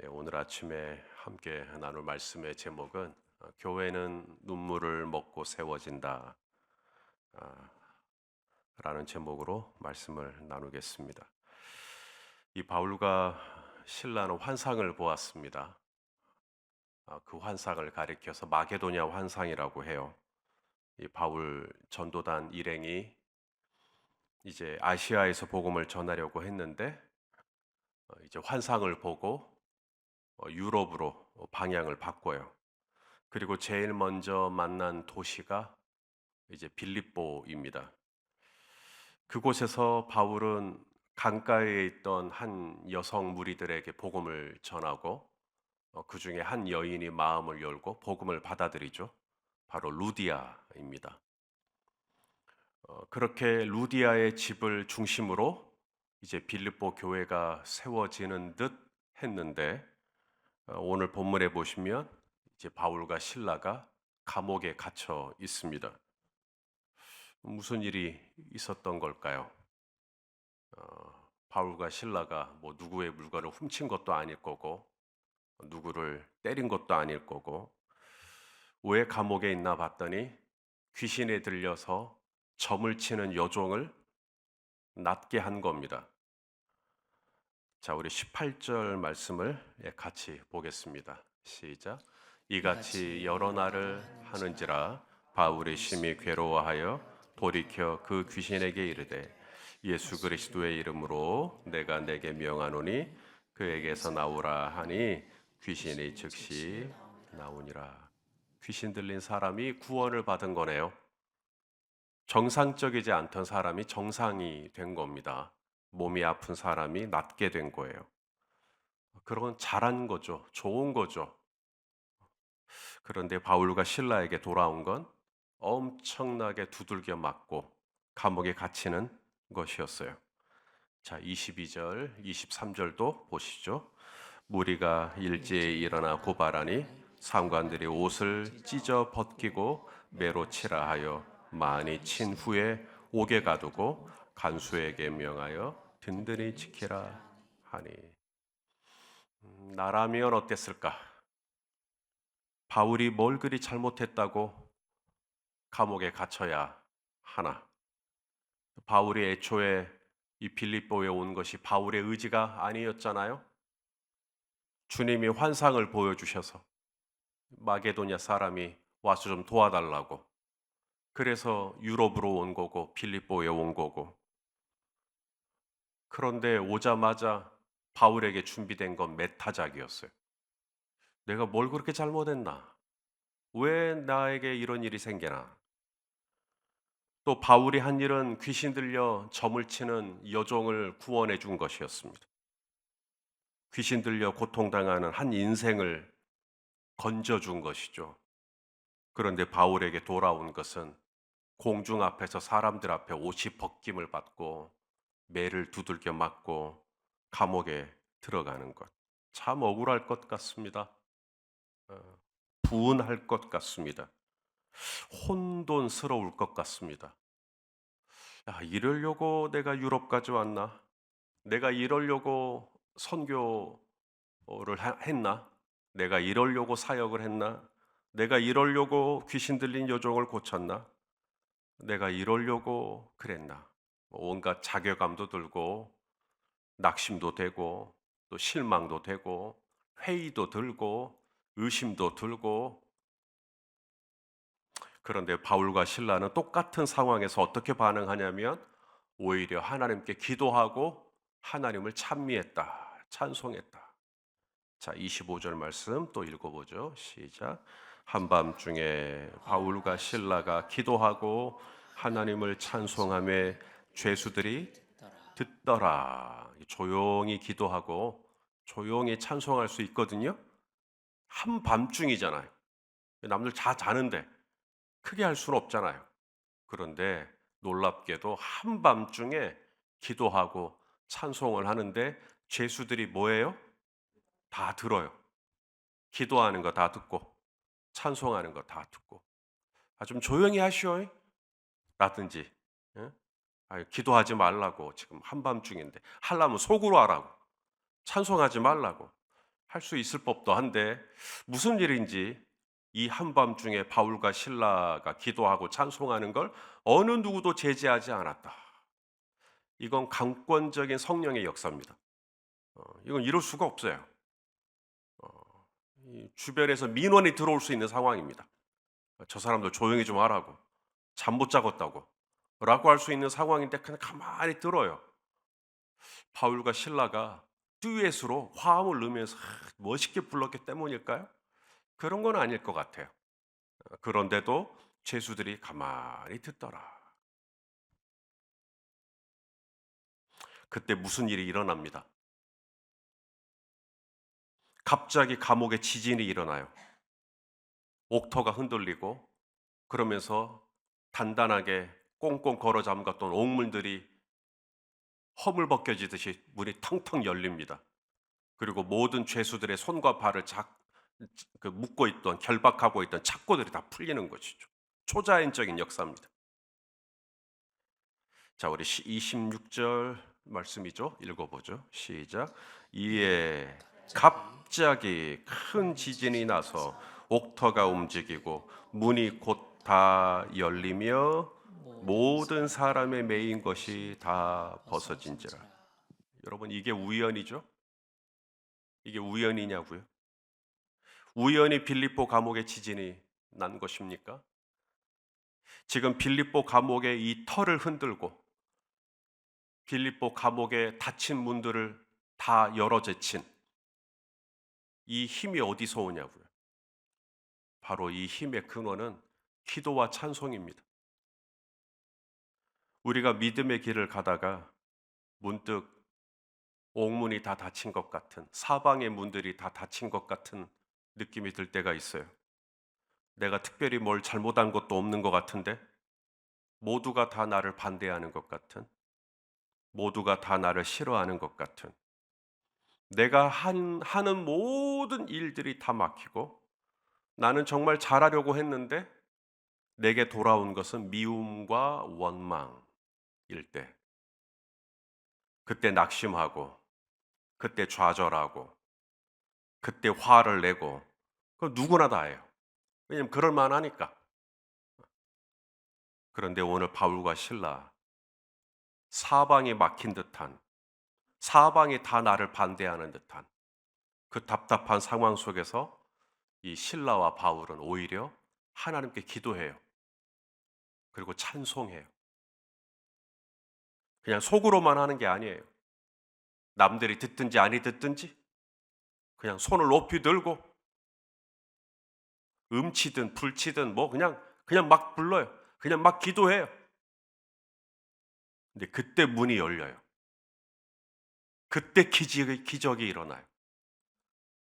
네, 오늘 아침에 함께 나눌 말씀의 제목은 교회는 눈물을 먹고 세워진다 라는 제목으로 말씀을 나누겠습니다. 이 바울과 실라는 환상을 보았습니다. 그 환상을 가리켜서 마게도냐 환상이라고 해요. 이 바울 전도단 일행이 이제 아시아에서 복음을 전하려고 했는데 이제 환상을 보고 유럽으로 방향을 바꿔요. 그리고 제일 먼저 만난 도시가 이제 빌립보입니다. 그곳에서 바울은 강가에 있던 한 여성 무리들에게 복음을 전하고 그 중에 한 여인이 마음을 열고 복음을 받아들이죠. 바로 루디아입니다. 그렇게 루디아의 집을 중심으로 이제 빌립보 교회가 세워지는 듯 했는데 오늘 본문에 보시면 이제 바울과 실라가 감옥에 갇혀 있습니다. 무슨 일이 있었던 걸까요? 바울과 실라가 뭐 누구의 물건을 훔친 것도 아닐 거고 누구를 때린 것도 아닐 거고 왜 감옥에 있나 봤더니 귀신에 들려서 점을 치는 여종을 낫게 한 겁니다. 자, 우리 18절 말씀을 같이 보겠습니다. 시작. 이같이 여러 날을 하는지라 바울이 심히 괴로워하여 돌이켜 그 귀신에게 이르되 예수 그리스도의 이름으로 내가 내게 명하노니 그에게서 나오라 하니 귀신이 즉시 나오니라. 귀신 들린 사람이 구원을 받은 거네요. 정상적이지 않던 사람이 정상이 된 겁니다. 몸이 아픈 사람이 낫게 된 거예요. 그런 잘한 거죠. 좋은 거죠. 그런데 바울과 실라에게 돌아온 건 엄청나게 두들겨 맞고 감옥에 갇히는 것이었어요. 자, 22절, 23절도 보시죠. 무리가 일제에 일어나 고발하니 상관들이 옷을 찢어 벗기고 매로 치라 하여 많이 친 후에 옥에 가두고 간수에게 명하여 든든히 지키라 하니. 나라면 어땠을까? 바울이 뭘 그리 잘못했다고 감옥에 갇혀야 하나? 바울이 애초에 이 빌립보에 온 것이 바울의 의지가 아니었잖아요. 주님이 환상을 보여주셔서 마게도냐 사람이 와서 좀 도와달라고. 그래서 유럽으로 온 거고 빌립보에 온 거고. 그런데 오자마자 바울에게 준비된 건 메타작이었어요. 내가 뭘 그렇게 잘못했나? 왜 나에게 이런 일이 생기나? 또 바울이 한 일은 귀신 들려 점을 치는 여종을 구원해 준 것이었습니다. 귀신 들려 고통당하는 한 인생을 건져준 것이죠. 그런데 바울에게 돌아온 것은 공중 앞에서 사람들 앞에 옷이 벗김을 받고 매를 두들겨 맞고 감옥에 들어가는 것. 참 억울할 것 같습니다. 분할 것 같습니다. 혼돈스러울 것 같습니다. 야, 이러려고 내가 유럽까지 왔나? 내가 이러려고 선교를 했나? 내가 이러려고 사역을 했나? 내가 이러려고 귀신 들린 여종을 고쳤나? 내가 이러려고 그랬나? 온갖 자괴감도 들고 낙심도 되고 또 실망도 되고 회의도 들고 의심도 들고. 그런데 바울과 실라는 똑같은 상황에서 어떻게 반응하냐면 오히려 하나님께 기도하고 하나님을 찬미했다, 찬송했다. 자, 25절 말씀 또 읽어보죠. 시작. 한밤중에 바울과 실라가 기도하고 하나님을 찬송하며 죄수들이 듣더라. 조용히 기도하고 조용히 찬송할 수 있거든요. 한밤중이잖아요. 남들 다 자는데 크게 할 수는 없잖아요. 그런데 놀랍게도 한밤중에 기도하고 찬송을 하는데 죄수들이 뭐예요? 다 들어요. 기도하는 거 다 듣고 찬송하는 거 다 듣고. 좀 조용히 하시오 라든지, 예? 기도하지 말라고 지금 한밤중인데 하려면 속으로 하라고, 찬송하지 말라고. 할 수 있을 법도 한데 무슨 일인지 이 한밤중에 바울과 실라가 기도하고 찬송하는 걸 어느 누구도 제지하지 않았다. 이건 강권적인 성령의 역사입니다. 이건 이럴 수가 없어요. 이 주변에서 민원이 들어올 수 있는 상황입니다. 저 사람들 조용히 좀 하라고, 잠 못 자겠다고 라고 할 수 있는 상황인데 그냥 가만히 들어요. 바울과 실라가 듀엣으로 화음을 넣으면서 멋있게 불렀기 때문일까요? 그런 건 아닐 것 같아요. 그런데도 죄수들이 가만히 듣더라. 그때 무슨 일이 일어납니다. 갑자기 감옥에 지진이 일어나요. 옥터가 흔들리고 그러면서 단단하게 꽁꽁 걸어 잠갔던 옥문들이 허물벗겨지듯이 문이 텅텅 열립니다. 그리고 모든 죄수들의 손과 발을 묶고 있던, 결박하고 있던 착고들이 다 풀리는 것이죠. 초자연적인 역사입니다. 자, 우리 26절 말씀이죠. 읽어보죠. 시작. 이에 갑자기 큰 지진이 나서 옥터가 움직이고 문이 곧 다 열리며 모든 사람의 매인 것이 다 벗어진지라. 여러분, 이게 우연이죠? 이게 우연이냐고요? 우연히 빌립보 감옥에 지진이 난 것입니까? 지금 빌립보 감옥의 이 털을 흔들고 빌립보 감옥의 닫힌 문들을 다 열어 제친 이 힘이 어디서 오냐고요? 바로 이 힘의 근원은 기도와 찬송입니다. 우리가 믿음의 길을 가다가 문득 옥문이 다 닫힌 것 같은, 사방의 문들이 다 닫힌 것 같은 느낌이 들 때가 있어요. 내가 특별히 뭘 잘못한 것도 없는 것 같은데 모두가 다 나를 반대하는 것 같은, 모두가 다 나를 싫어하는 것 같은, 내가 하는 모든 일들이 다 막히고 나는 정말 잘하려고 했는데 내게 돌아온 것은 미움과 원망일 때, 그때 낙심하고, 그때 좌절하고, 그때 화를 내고, 그건 누구나 다 해요. 왜냐면 그럴 만하니까. 그런데 오늘 바울과 실라, 사방이 막힌 듯한, 사방이 다 나를 반대하는 듯한 그 답답한 상황 속에서 이 실라와 바울은 오히려 하나님께 기도해요. 그리고 찬송해요. 그냥 속으로만 하는 게 아니에요. 남들이 듣든지 아니 듣든지 그냥 손을 높이 들고 음치든 불치든 뭐 그냥 막 불러요. 그냥 막 기도해요. 근데 그때 문이 열려요. 그때 기적이 일어나요.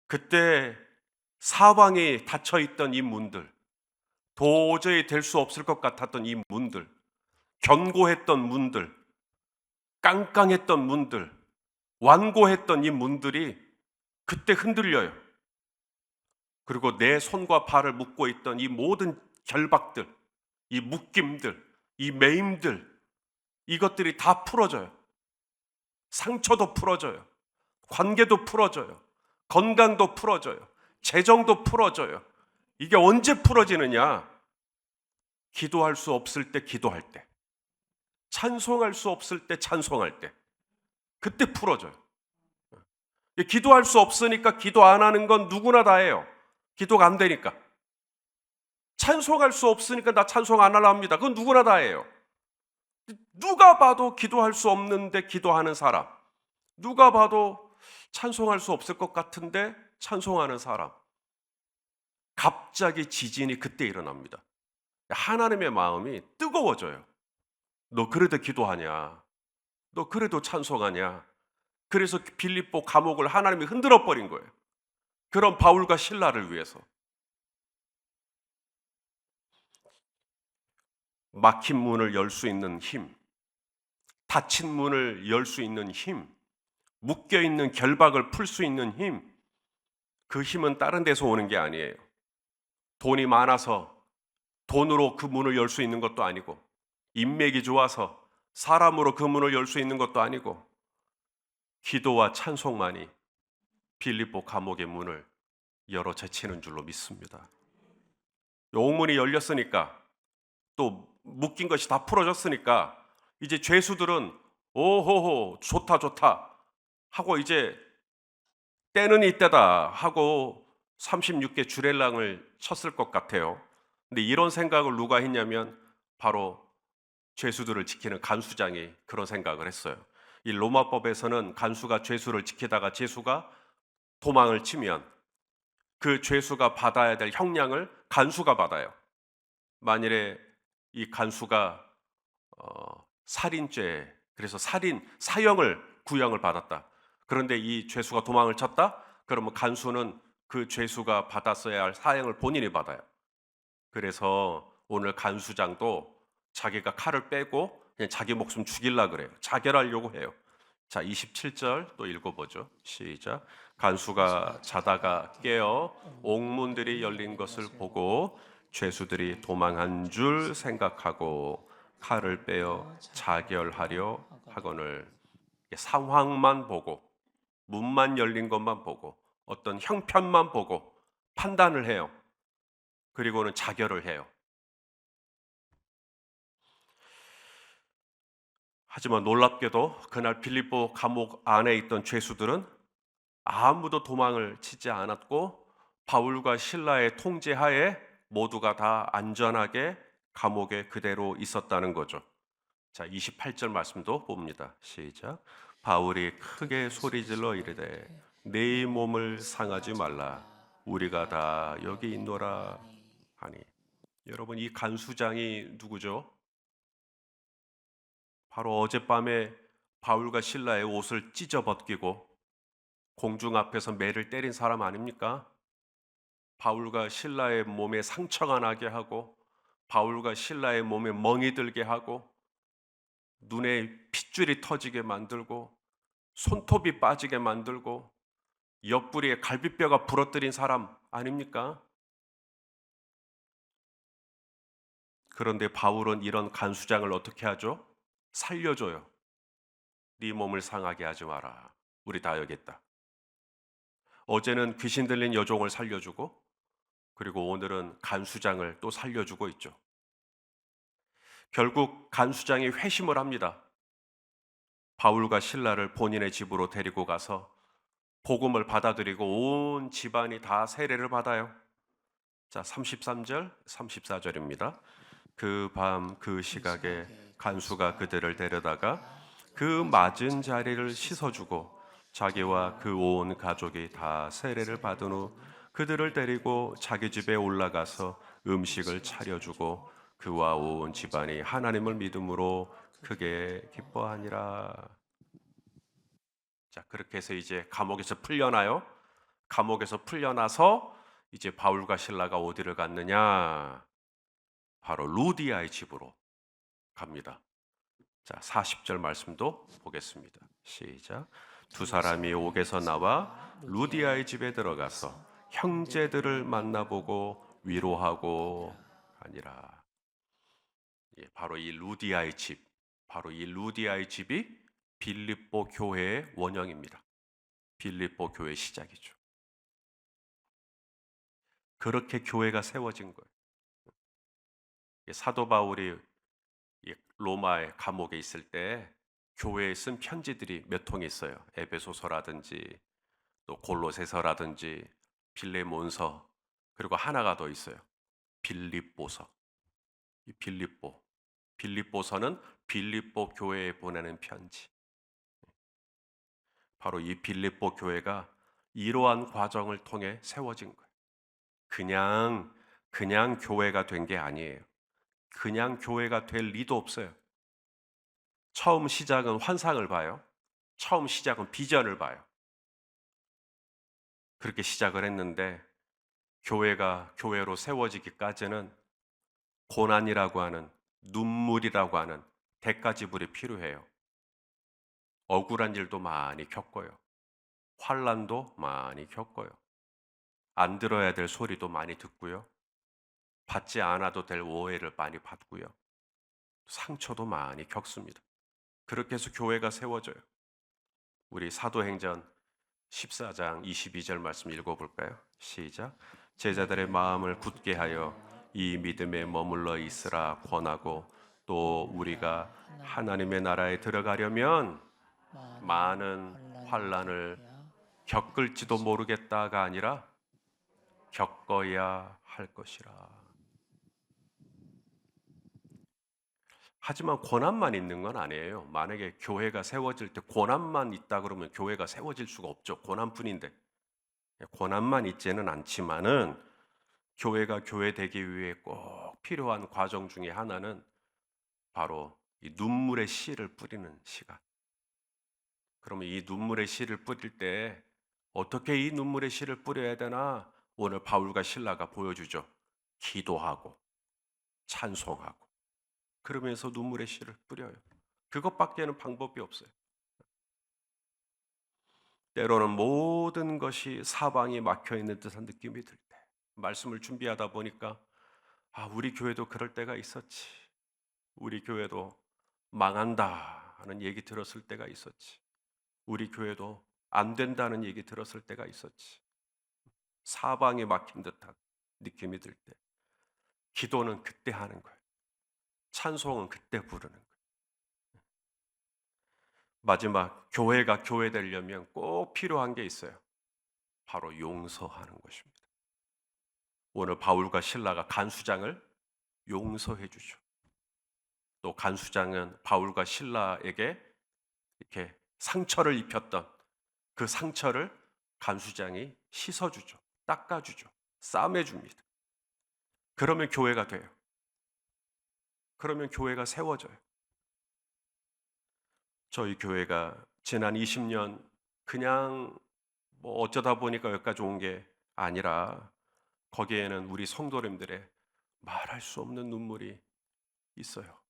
그때 사방에 닫혀 있던 이 문들, 도저히 될 수 없을 것 같았던 이 문들, 견고했던 문들, 깡깡했던 문들, 완고했던 이 문들이 그때 흔들려요. 그리고 내 손과 발을 묶고 있던 이 모든 결박들, 이 묶임들, 이 매임들, 이것들이 다 풀어져요. 상처도 풀어져요. 관계도 풀어져요. 건강도 풀어져요. 재정도 풀어져요. 이게 언제 풀어지느냐? 기도할 수 없을 때 기도할 때, 찬송할 수 없을 때 찬송할 때, 그때 풀어져요. 기도할 수 없으니까 기도 안 하는 건 누구나 다 해요. 기도가 안 되니까. 찬송할 수 없으니까 나 찬송 안 하려 합니다. 그건 누구나 다 해요. 누가 봐도 기도할 수 없는데 기도하는 사람, 누가 봐도 찬송할 수 없을 것 같은데 찬송하는 사람, 갑자기 지진이 그때 일어납니다. 하나님의 마음이 뜨거워져요. 너 그래도 기도하냐? 너 그래도 찬송하냐? 그래서 빌립보 감옥을 하나님이 흔들어 버린 거예요. 그런 바울과 실라를 위해서. 막힌 문을 열 수 있는 힘, 닫힌 문을 열 수 있는 힘, 묶여 있는 결박을 풀 수 있는 힘, 그 힘은 다른 데서 오는 게 아니에요. 돈이 많아서 돈으로 그 문을 열 수 있는 것도 아니고, 인맥이 좋아서 사람으로 그 문을 열 수 있는 것도 아니고, 기도와 찬송만이 빌립보 감옥의 문을 열어 제치는 줄로 믿습니다. 옥문이 열렸으니까, 또 묶인 것이 다 풀어졌으니까 이제 죄수들은 오호호 좋다 좋다 하고 이제 때는 이때다 하고 36개 주렐랑을 쳤을 것 같아요. 근데 이런 생각을 누가 했냐면 바로 죄수들을 지키는 간수장이 그런 생각을 했어요. 이 로마법에서는 간수가 죄수를 지키다가 죄수가 도망을 치면 그 죄수가 받아야 될 형량을 간수가 받아요. 만일에 이 간수가 살인죄, 그래서 살인 사형을 구형을 받았다. 그런데 이 죄수가 도망을 쳤다? 그러면 간수는 그 죄수가 받았어야 할 사형을 본인이 받아요. 그래서 오늘 간수장도 자기가 칼을 빼고 그냥 자기 목숨 죽이려고 그래요. 자결하려고 해요. 자, 27절 또 읽어보죠. 시작. 간수가 자다가 깨어 옥문들이 열린 것을 보고 죄수들이 도망한 줄 생각하고 칼을 빼어 자결하려 하거늘. 상황만 보고, 문만 열린 것만 보고, 어떤 형편만 보고 판단을 해요. 그리고는 자결을 해요. 하지만 놀랍게도 그날 빌립보 감옥 안에 있던 죄수들은 아무도 도망을 치지 않았고 바울과 실라의 통제하에 모두가 다 안전하게 감옥에 그대로 있었다는 거죠. 자, 28절 말씀도 봅니다. 시작. 바울이 크게 소리질러 이르되 네 몸을 상하지 말라. 우리가 다 여기 있노라 하니. 여러분, 이 간수장이 누구죠? 바로 어젯밤에 바울과 실라의 옷을 찢어 벗기고 공중 앞에서 매를 때린 사람 아닙니까? 바울과 신라의 몸에 상처가 나게 하고 바울과 신라의 몸에 멍이 들게 하고 눈에 핏줄이 터지게 만들고 손톱이 빠지게 만들고 옆구리에 갈비뼈가 부러뜨린 사람 아닙니까? 그런데 바울은 이런 간수장을 어떻게 하죠? 살려줘요. 네 몸을 상하게 하지 마라. 우리 다 여기 있다. 어제는 귀신 들린 여종을 살려주고 그리고 오늘은 간수장을 또 살려주고 있죠. 결국 간수장이 회심을 합니다. 바울과 실라를 본인의 집으로 데리고 가서 복음을 받아들이고 온 집안이 다 세례를 받아요. 자, 33절, 34절입니다. 그 밤 그 시각에 간수가 그들을 데려다가 그 맞은 자리를 씻어주고 자기와 그 온 가족이 다 세례를 받은 후 그들을 데리고 자기 집에 올라가서 음식을 차려주고 그와 온 집안이 하나님을 믿음으로 크게 기뻐하니라. 자, 그렇게 해서 이제 감옥에서 풀려나요. 감옥에서 풀려나서 이제 바울과 실라가 어디를 갔느냐? 바로 루디아의 집으로 갑니다. 자, 40절 말씀도 보겠습니다. 시작. 두 사람이 옥에서 나와 루디아의 집에 들어가서 형제들을 만나보고 위로하고 하니라. 예, 바로 이 루디아의 집, 바로 이 루디아의 집이 빌립보 교회의 원형입니다. 빌립보 교회의 시작이죠. 그렇게 교회가 세워진 거예요. 사도 바울이 로마의 감옥에 있을 때 교회에 쓴 편지들이 몇 통이 있어요. 에베소서라든지 또 골로새서라든지 빌레몬서, 그리고 하나가 더 있어요. 빌립보서. 이 빌립보서는 빌립보 교회에 보내는 편지. 바로 이 빌립보 교회가 이러한 과정을 통해 세워진 거예요. 그냥 교회가 된 게 아니에요. 그냥 교회가 될 리도 없어요. 처음 시작은 환상을 봐요. 처음 시작은 비전을 봐요. 그렇게 시작을 했는데 교회가 교회로 세워지기까지는 고난이라고 하는, 눈물이라고 하는 대가지불이 필요해요. 억울한 일도 많이 겪어요. 환난도 많이 겪어요. 안 들어야 될 소리도 많이 듣고요. 받지 않아도 될 오해를 많이 받고요. 상처도 많이 겪습니다. 그렇게 해서 교회가 세워져요. 우리 사도행전 14장 22절 말씀 읽어볼까요? 시작. 제자들의 마음을 굳게 하여 이 믿음에 머물러 있으라 권하고, 또 우리가 하나님의 나라에 들어가려면 많은 환난을 겪을지도 모르겠다가 아니라 겪어야 할 것이라. 하지만 고난만 있는 건 아니에요. 만약에 교회가 세워질 때 고난만 있다 그러면 교회가 세워질 수가 없죠. 고난뿐인데. 고난만 있지는 않지만은 교회가 교회 되기 위해 꼭 필요한 과정 중에 하나는 바로 이 눈물의 씨를 뿌리는 시간. 그러면 이 눈물의 씨를 뿌릴 때 어떻게 이 눈물의 씨를 뿌려야 되나? 오늘 바울과 실라가 보여주죠. 기도하고 찬송하고 그러면서 눈물의 씨를 뿌려요. 그것밖에는 방법이 없어요. 때로는 모든 것이 사방이 막혀 있는 듯한 느낌이 들 때, 말씀을 준비하다 보니까 우리 교회도 그럴 때가 있었지. 우리 교회도 망한다 하는 얘기 들었을 때가 있었지. 우리 교회도 안 된다는 얘기 들었을 때가 있었지. 사방이 막힌 듯한 느낌이 들 때, 기도는 그때 하는 거예요. 찬송은 그때 부르는 거예요. 마지막, 교회가 교회 되려면 꼭 필요한 게 있어요. 바로 용서하는 것입니다. 오늘 바울과 실라가 간수장을 용서해 주죠. 또 간수장은 바울과 실라에게 이렇게 상처를 입혔던 그 상처를 간수장이 씻어주죠. 닦아주죠. 싸매줍니다. 그러면 교회가 돼요. 그러면 교회가 세워져요. 저희 교회가 지난 20년 그냥 뭐 어쩌다 보니까 여기까지 온 게 아니라 거기에는 우리 성도님들의 말할 수 없는 눈물이 있어요.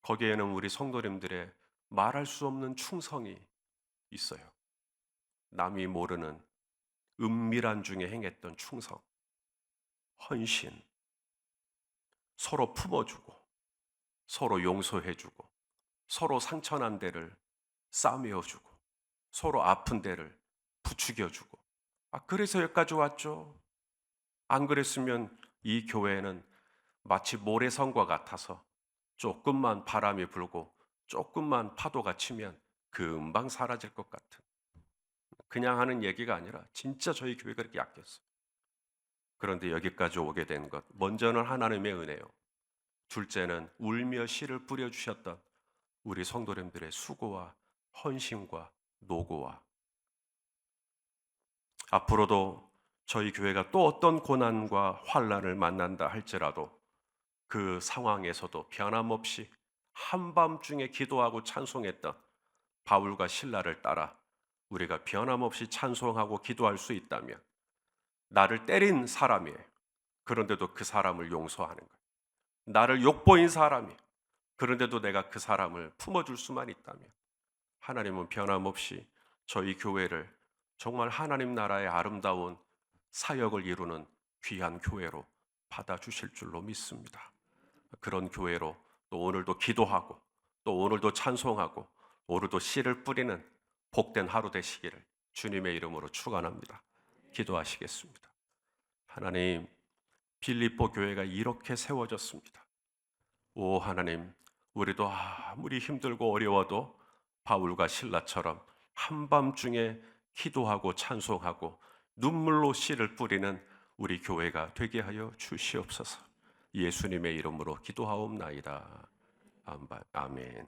거기에는 우리 성도님들의 말할 수 없는 충성이 있어요. 남이 모르는 은밀한 중에 행했던 충성, 헌신, 서로 품어주고, 서로 용서해주고, 서로 상처난 데를 싸매어주고, 서로 아픈 데를 부추겨주고. 그래서 여기까지 왔죠. 안 그랬으면 이 교회는 마치 모래성과 같아서 조금만 바람이 불고 조금만 파도가 치면 금방 사라질 것 같은, 그냥 하는 얘기가 아니라 진짜 저희 교회가 그렇게 약했어요. 그런데 여기까지 오게 된 것, 먼저는 하나님의 은혜요. 둘째는 울며 씨를 뿌려주셨던 우리 성도님들의 수고와 헌신과 노고와, 앞으로도 저희 교회가 또 어떤 고난과 환난을 만난다 할지라도 그 상황에서도 변함없이 한밤중에 기도하고 찬송했던 바울과 실라를 따라 우리가 변함없이 찬송하고 기도할 수 있다면, 나를 때린 사람이에요. 그런데도 그 사람을 용서하는 거예요. 나를 욕보인 사람이, 그런데도 내가 그 사람을 품어줄 수만 있다면 하나님은 변함없이 저희 교회를 정말 하나님 나라의 아름다운 사역을 이루는 귀한 교회로 받아주실 줄로 믿습니다. 그런 교회로 또 오늘도 기도하고, 또 오늘도 찬송하고, 오늘도 씨를 뿌리는 복된 하루 되시기를 주님의 이름으로 축원합니다. 기도하시겠습니다. 하나님, 빌립보 교회가 이렇게 세워졌습니다. 오 하나님, 우리도 아무리 힘들고 어려워도 바울과 실라처럼 한밤중에 기도하고 찬송하고 눈물로 씨를 뿌리는 우리 교회가 되게 하여 주시옵소서. 예수님의 이름으로 기도하옵나이다. 아멘.